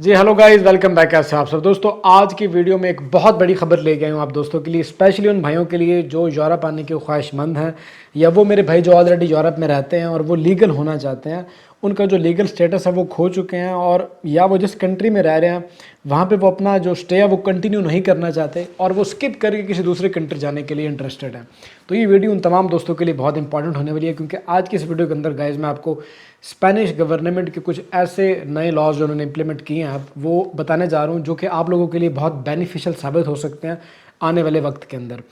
जी hello guys, welcome back. कैसे आप सब दोस्तों। आज की वीडियो में एक बहुत बड़ी खबर लेके आया हूँ आप दोस्तों के लिए, स्पेशली उन भाइयों के लिए जो यूरोप आने के ख्वाहिशमंद हैं, या वो मेरे भाई जो ऑलरेडी यूरोप में रहते हैं और वो लीगल होना चाहते हैं। उनका जो लीगल स्टेटस है वो खो चुके हैं, और या वो जिस कंट्री में रह रहे हैं वहाँ पे वो अपना जो स्टे है वो कंटिन्यू नहीं करना चाहते, और वो स्किप करके किसी दूसरे कंट्री जाने के लिए इंटरेस्टेड हैं। तो ये वीडियो उन तमाम दोस्तों के लिए बहुत इंपॉर्टेंट होने वाली है, क्योंकि आज की इस वीडियो के अंदर गाइज मैं आपको स्पेनिश गवर्नमेंट के कुछ ऐसे नए लॉज जो उन्होंने इंप्लीमेंट किए हैं वो बताने जा रहा हूँ, जो कि आप लोगों के लिए बहुत बेनिफिशियल साबित हो सकते हैं आने वाले वक्त के अंदर।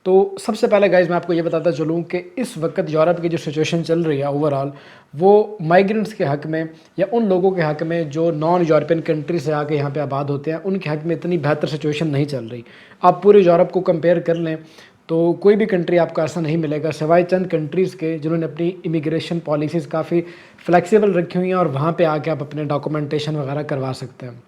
तो सबसे पहले गाइज मैं आपको ये बताता चलूँ कि इस वक्त यूरोप की जो सिचुएशन चल रही है ओवरऑल, वो माइग्रेंट्स के हक़ में या उन लोगों के हक़ में जो नॉन यूरोपियन कंट्री से आके यहाँ पे आबाद होते हैं, उनके हक़ में इतनी बेहतर सिचुएशन नहीं चल रही। आप पूरे यूरोप को कंपेयर कर लें तो कोई भी कंट्री आपको ऐसा नहीं मिलेगा, सिवाय चंद कंट्रीज़ के जिन्होंने अपनी इमिग्रेशन पॉलिसीज़ काफ़ी फ्लेक्सिबल रखी हुई हैं, और वहाँ पे आके आप अपने डॉक्यूमेंटेशन वगैरह करवा सकते हैं।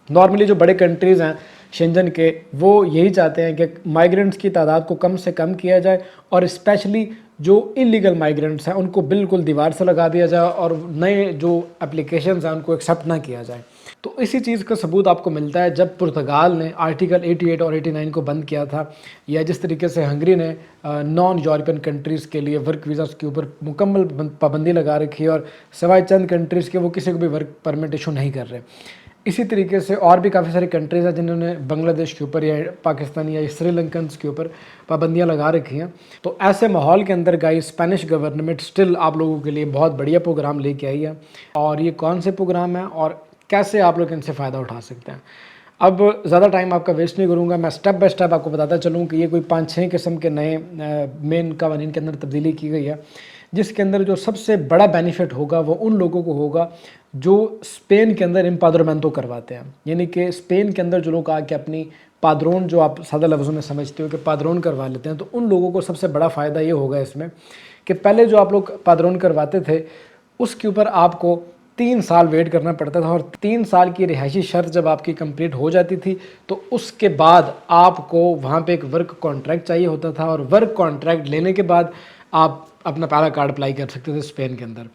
नॉर्मली जो बड़े कंट्रीज़ हैं शेंजन के, वो यही चाहते हैं कि माइग्रेंट्स की तादाद को कम से कम किया जाए, और स्पेशली जो इलीगल माइग्रेंट्स हैं उनको बिल्कुल दीवार से लगा दिया जाए, और नए जो एप्लीकेशंस हैं उनको एक्सेप्ट ना किया जाए। तो इसी चीज़ का सबूत आपको मिलता है जब पुर्तगाल ने आर्टिकल 88 और 89 को बंद किया था, या जिस तरीके से हंगरी ने नॉन यूरोपियन कंट्रीज़ के लिए वर्क वीज़ास के ऊपर मुकम्मल पाबंदी लगा रखी है, और सिवाय चंद कंट्रीज़ के वो किसी को भी वर्क परमिट इशू नहीं कर रहे। इसी तरीके से और भी काफ़ी सारी कंट्रीज़ हैं जिन्होंने बांग्लादेश के ऊपर या पाकिस्तान या श्रीलंकन के ऊपर पाबंदियां लगा रखी हैं। तो ऐसे माहौल के अंदर गाइस स्पेनिश गवर्नमेंट स्टिल आप लोगों के लिए बहुत बढ़िया प्रोग्राम लेके आई है, और ये कौन से प्रोग्राम है और कैसे आप लोग इनसे फ़ायदा उठा सकते हैं। अब ज़्यादा टाइम आपका वेस्ट नहीं करूँगा, मैं स्टेप बाय स्टेप आपको बताता चलूँ कि ये कोई 5-6 किस्म के नए मेन कवानीन के अंदर तब्दीली की गई है, जिसके अंदर जो सबसे बड़ा बेनिफिट होगा वो उन लोगों को होगा जो स्पेन के अंदर इम्पाद्रमेंटो करवाते हैं। यानी कि स्पेन के अंदर जो लोग आके अपनी पादरोन, जो आप सादा लफ्ज़ों में समझते हो कि पादरोन करवा लेते हैं, तो उन लोगों को सबसे बड़ा फ़ायदा ये होगा इसमें कि पहले जो आप लोग पादरोन करवाते थे उसके ऊपर आपको 3 साल वेट करना पड़ता था, और 3 साल की रिहायशी शर्त जब आपकी कंप्लीट हो जाती थी तो उसके बाद आपको वहाँ पे एक वर्क कॉन्ट्रैक्ट चाहिए होता था, और वर्क कॉन्ट्रैक्ट लेने के बाद आप अपना पहला कार्ड अप्लाई कर सकते थे स्पेन के अंदर।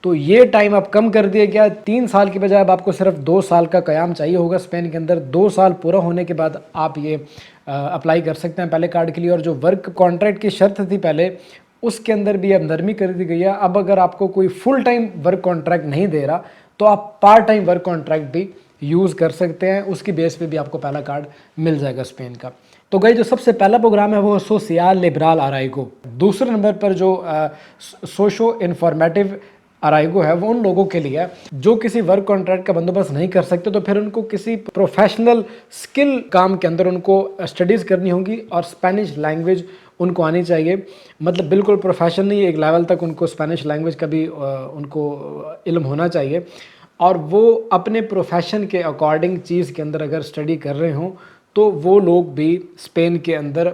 तो ये टाइम अब कम कर दिया गया, 3 साल की बजाय अब आपको सिर्फ 2 साल का क़याम चाहिए होगा स्पेन के अंदर। 2 साल पूरा होने के बाद आप ये अप्लाई कर सकते हैं पहले कार्ड के लिए। और जो वर्क कॉन्ट्रैक्ट की शर्त थी पहले, उसके अंदर भी अब नरमी कर दी गई है। अब अगर आपको कोई फुल टाइम वर्क कॉन्ट्रैक्ट नहीं दे रहा तो आप पार्ट टाइम वर्क कॉन्ट्रैक्ट भी यूज़ कर सकते हैं, उसकी बेस पे भी आपको पहला कार्ड मिल जाएगा स्पेन का। तो गई जो सबसे पहला प्रोग्राम है वो सोशियल लिबरल अराइगो। दूसरे नंबर पर जो सोशो इन्फॉर्मेटिव अराइगो है वो उन लोगों के लिए है जो किसी वर्क कॉन्ट्रैक्ट का बंदोबस्त नहीं कर सकते, तो फिर उनको किसी प्रोफेशनल स्किल काम के अंदर उनको स्टडीज़ करनी होगी, और स्पेनिश लैंग्वेज उनको आनी चाहिए। मतलब बिल्कुल प्रोफेशन नहीं, एक लेवल तक उनको स्पेनिश लैंग्वेज का भी उनको इल्म होना चाहिए, और वो अपने प्रोफेशन के अकॉर्डिंग चीज़ के अंदर अगर स्टडी कर रहे हों तो वो लोग भी स्पेन के अंदर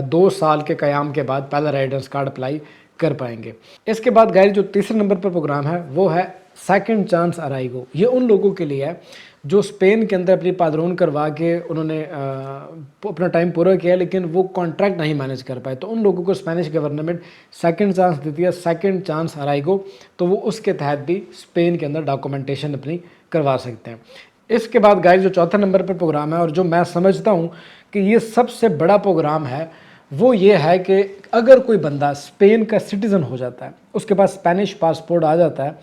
2 साल के क़याम के बाद पहला रेजिडेंस कार्ड अप्लाई कर पाएंगे। इसके बाद गाइस जो तीसरे नंबर पर प्रोग्राम है वो है सेकंड चांस अराइगो। ये उन लोगों के लिए है जो स्पेन के अंदर अपनी पादरोन करवा के उन्होंने अपना टाइम पूरा किया, लेकिन वो कॉन्ट्रैक्ट नहीं मैनेज कर पाए, तो उन लोगों को स्पेनिश गवर्नमेंट सेकंड चांस देती है, सेकंड चांस अराइगो। तो वो उसके तहत भी स्पेन के अंदर डॉक्यूमेंटेशन अपनी करवा सकते हैं। इसके बाद गाइस जो चौथा नंबर पर प्रोग्राम है, और जो मैं समझता हूँ कि ये सबसे बड़ा प्रोग्राम है, वो ये है कि अगर कोई बंदा स्पेन का सिटीज़न हो जाता है, उसके पास स्पेनिश पासपोर्ट आ जाता है,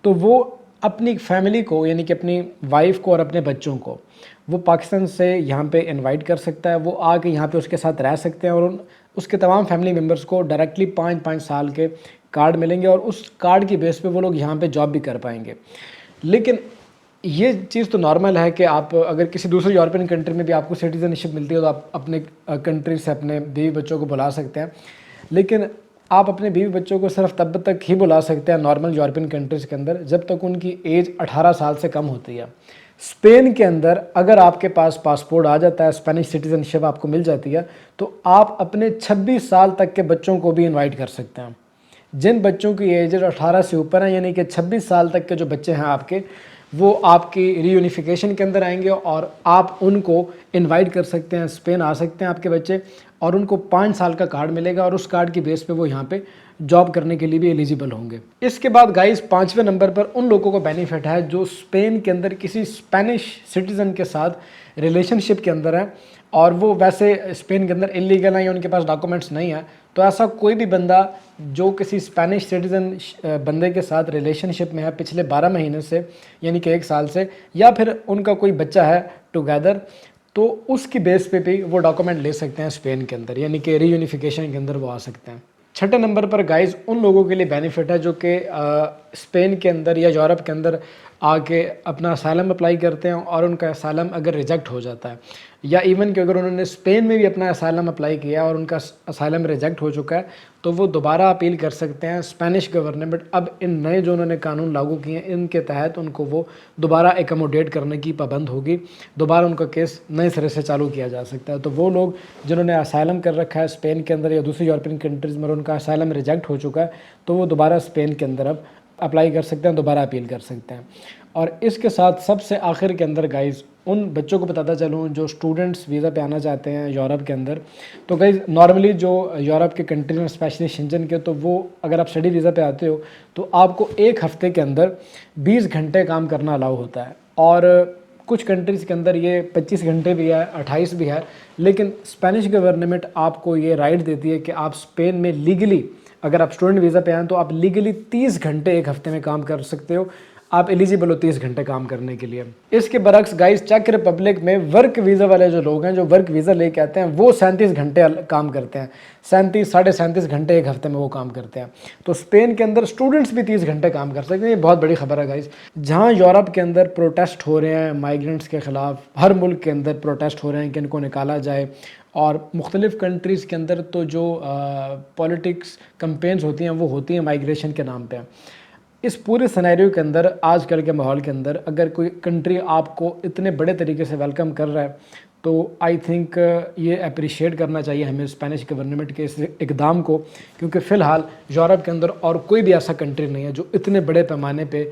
तो वो अपनी फैमिली को, यानी कि अपनी वाइफ को और अपने बच्चों को, वो पाकिस्तान से यहाँ पे इनवाइट कर सकता है। वो आके यहाँ पे उसके साथ रह सकते हैं, और उसके तमाम फैमिली मेम्बर्स को डायरेक्टली 5-5 साल के कार्ड मिलेंगे, और उस कार्ड की बेस पे वो लोग यहाँ पे जॉब भी कर पाएंगे। लेकिन ये चीज़ तो नॉर्मल है कि आप अगर किसी दूसरे यूरोपियन कंट्री में भी आपको सिटीजनशिप मिलती है तो आप अपने कंट्री से अपने बीवी बच्चों को बुला सकते हैं, लेकिन आप अपने बीवी बच्चों को सिर्फ तब तक ही बुला सकते हैं नॉर्मल यूरोपियन कंट्रीज़ के अंदर जब तक उनकी एज 18 साल से कम होती है। स्पेन के अंदर अगर आपके पास पासपोर्ट आ जाता है, स्पेनिश सिटीजनशिप आपको मिल जाती है, तो आप अपने 26 साल तक के बच्चों को भी इन्वाइट कर सकते हैं। जिन बच्चों की एज 18 से ऊपर है, यानी कि 26 साल तक के जो बच्चे हैं आपके, वो आपकी रीयूनिफिकेशन के अंदर आएंगे, और आप उनको इनवाइट कर सकते हैं, स्पेन आ सकते हैं आपके बच्चे, और उनको 5 साल का कार्ड मिलेगा, और उस कार्ड की बेस पे वो यहाँ पे जॉब करने के लिए भी एलिजिबल होंगे। इसके बाद गाइस 5वें नंबर पर उन लोगों को बेनिफिट है जो स्पेन के अंदर किसी स्पेनिश सिटीज़न के साथ रिलेशनशिप के अंदर है और वो वैसे स्पेन के अंदर इलीगल है या उनके पास डॉक्यूमेंट्स नहीं है। तो ऐसा कोई भी बंदा जो किसी स्पेनिश सिटीज़न बंदे के साथ रिलेशनशिप में है पिछले 12 महीने से यानी कि 1 साल से, या फिर उनका कोई बच्चा है टुगेदर, तो उसकी बेस पे भी वो डॉक्यूमेंट ले सकते हैं स्पेन के अंदर, यानी कि रीयूनिफिकेशन के अंदर वो आ सकते हैं। 6ठे नंबर पर गाइस उन लोगों के लिए बेनिफिट है जो कि स्पेन के अंदर या यूरोप के अंदर आके अपना असाइलम अप्लाई करते हैं और उनका असाइलम अगर रिजेक्ट हो जाता है, या इवन कि अगर उन्होंने स्पेन में भी अपना असाइलम अप्लाई किया और उनका असाइलम रिजेक्ट हो चुका है तो वो दोबारा अपील कर सकते हैं स्पेनिश गवर्नमेंट। अब इन नए जो उन्होंने कानून लागू किए हैं इनके तहत उनको वो दोबारा एकमोडेट करने की पाबंद होगी, दोबारा उनका केस नए सिरे से चालू किया जा सकता है। तो वो लोग जिन्होंने असाइलम कर रखा है स्पेन के अंदर या दूसरी यूरोपियन कंट्रीज़ में, उनका असाइलम रिजेक्ट हो चुका है, तो वो दोबारा स्पेन के अंदर अब अप्लाई कर सकते हैं, दोबारा अपील कर सकते हैं। और इसके साथ सबसे आखिर के अंदर गाइज़ उन बच्चों को बताता चलूँ जो स्टूडेंट्स वीज़ा पे आना चाहते हैं यूरोप के अंदर। तो गाइज़ नॉर्मली जो यूरोप के कंट्री में स्पेशली शेंजन के, तो वो अगर आप स्टडी वीज़ा पे आते हो तो आपको 1 हफ़्ते के अंदर 20 घंटे काम करना अलाउ होता है। और कुछ कंट्रीज़ के अंदर ये 25 घंटे भी है, 28 भी है, लेकिन स्पेनिश गवर्नमेंट आपको ये राइट देती है कि आप स्पेन में लीगली, अगर आप स्टूडेंट वीज़ा पे आएँ तो आप लीगली 30 घंटे 1 हफ़्ते में काम कर सकते हो, आप एलिजिबल हो 30 घंटे काम करने के लिए। इसके बरक्स गाइस चेक रिपब्लिक में वर्क वीज़ा वाले जो लोग हैं जो वर्क वीज़ा लेके आते हैं वो 37 घंटे काम करते हैं, 37 साढ़े 37 घंटे 1 हफ्ते में वो काम करते हैं। तो स्पेन के अंदर स्टूडेंट्स भी 30 घंटे काम कर सकते हैं। ये बहुत बड़ी खबर है गाइस। जहाँ यूरोप के अंदर प्रोटेस्ट हो रहे हैं माइग्रेंट्स के ख़िलाफ़, हर मुल्क के अंदर प्रोटेस्ट हो रहे हैं कि इनको निकाला जाए, और मुख्तलिफ़ कंट्रीज़ के अंदर तो जो पॉलिटिक्स कंपेन्स होती हैं वो होती हैं माइग्रेशन के नाम पे। इस पूरे सिनेरियो के अंदर, आजकल के माहौल के अंदर, अगर कोई कंट्री आपको इतने बड़े तरीके से वेलकम कर रहा है तो आई थिंक ये अप्रिशिएट करना चाहिए हमें स्पेनिश गवर्नमेंट के इस इकदाम को, क्योंकि फ़िलहाल यूरोप के अंदर और कोई भी ऐसा कंट्री नहीं है जो इतने बड़े पैमाने पे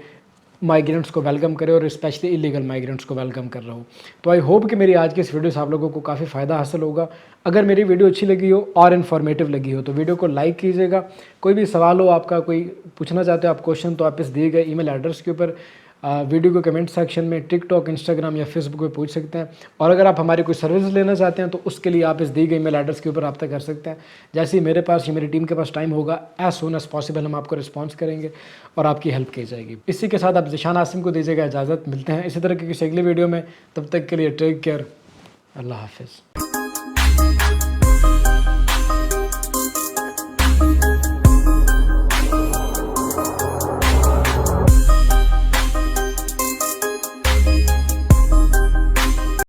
माइग्रेंट्स को वेलकम करे और स्पेशली इलीगल माइग्रेंट्स को वेलकम कर रहा हूँ। तो आई होप कि मेरी आज की इस वीडियो से आप लोगों को काफ़ी फ़ायदा हासिल होगा। अगर मेरी वीडियो अच्छी लगी हो और इन्फॉर्मेटिव लगी हो तो वीडियो को लाइक कीजिएगा। कोई भी सवाल हो आपका, कोई पूछना चाहते हो आप क्वेश्चन, तो आप इस दिए गए ईमेल एड्रेस के ऊपर वीडियो को कमेंट सेक्शन में टिकटॉक, इंस्टाग्राम या फेसबुक पे पूछ सकते हैं। और अगर आप हमारी कोई सर्विस लेना चाहते हैं तो उसके लिए आप इस दी गई ईमेल एड्रेस के ऊपर रब्ता कर सकते हैं। जैसे ही मेरे पास या मेरी टीम के पास टाइम होगा, एज सून एज पॉसिबल हम आपको रिस्पॉन्स करेंगे और आपकी हेल्प की जाएगी। इसी के साथ आप ज़िशान आसिम को दीजिएगा इजाज़त। मिलते हैं इसी तरह की किसी अगली वीडियो में, तब तक के लिए टेक केयर, अल्लाह हाफिज़।